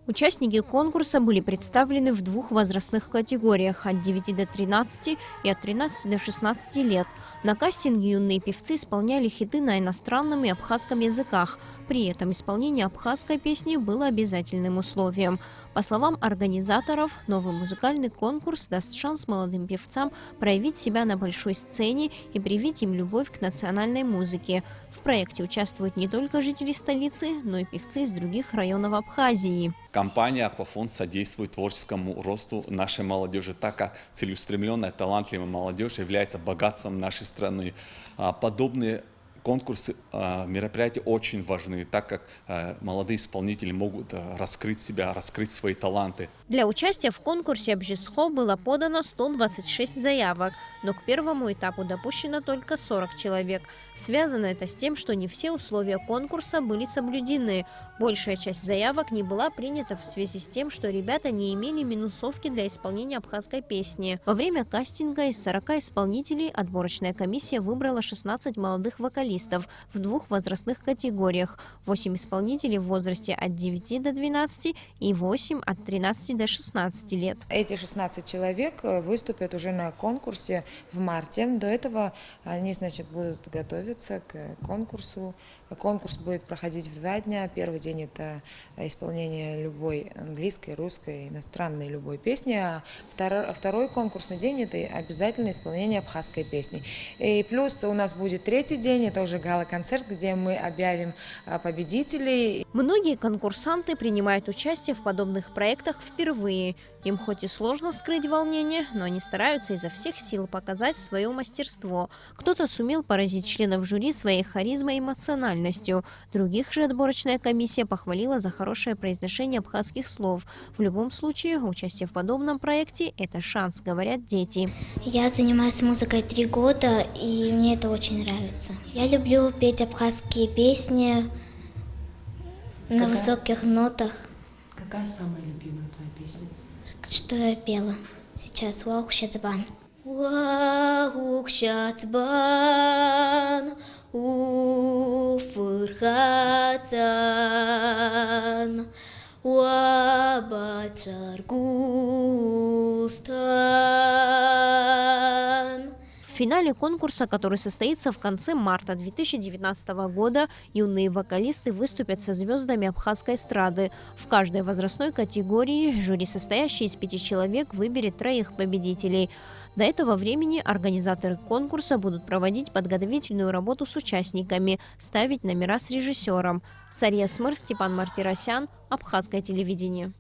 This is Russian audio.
Участники конкурса были представлены в двух возрастных категориях – от 9 до 13 и от 13 до 16 лет. На кастинге юные певцы исполняли хиты на иностранном и абхазском языках. При этом исполнение абхазской песни было обязательным условием. По словам организаторов, новый музыкальный конкурс даст шанс молодым певцам проявить себя на большой сцене и привить им любовь к национальной музыке. В проекте участвуют не только жители столицы, но и певцы из других районов Абхазии. Компания «Аквафонд» содействует творческому росту нашей молодежи, так как целеустремленная, талантливая молодежь является богатством нашей страны. Подобные конкурсы, мероприятия очень важны, так как молодые исполнители могут раскрыть себя, раскрыть свои таланты. Для участия в конкурсе «Абжисхо» было подано 126 заявок, но к первому этапу допущено только 40 человек. Связано это с тем, что не все условия конкурса были соблюдены. Большая часть заявок не была принята в связи с тем, что ребята не имели минусовки для исполнения абхазской песни. Во время кастинга из 40 исполнителей отборочная комиссия выбрала 16 молодых вокалистов в двух возрастных категориях. 8 исполнителей в возрасте от 9 до 12 и 8 от 13 до 16 лет. Эти 16 человек выступят уже на конкурсе в марте. До этого они, будут готовиться к конкурсу. Конкурс будет проходить в 2 дня. Первый день – это исполнение любой английской, русской, иностранной любой песни. А второй конкурсный день – это обязательно исполнение абхазской песни. И плюс у нас будет третий день – это уже гала-концерт, где мы объявим победителей. Многие конкурсанты принимают участие в подобных проектах впервые. Им хоть и сложно скрыть волнение, но они стараются изо всех сил показать свое мастерство. Кто-то сумел поразить членов жюри своей харизмой и эмоциональностью. Других же отборочная комиссия похвалила за хорошее произношение абхазских слов. В любом случае, участие в подобном проекте – это шанс, говорят дети. Я занимаюсь музыкой 3 года, и мне это очень нравится. Я люблю петь абхазские песни на высоких нотах. Какая самая любимая твоя песня? Что я пела сейчас? Уахучацбан. Уахучацбан, уфырхацан, уабачаргустан. В финале конкурса, который состоится в конце марта 2019 года, юные вокалисты выступят со звездами абхазской эстрады. В каждой возрастной категории жюри, состоящее из 5 человек, выберет 3 победителей. До этого времени организаторы конкурса будут проводить подготовительную работу с участниками, ставить номера с режиссером. Сария Смыр, Степан Мартиросян, Абхазское телевидение.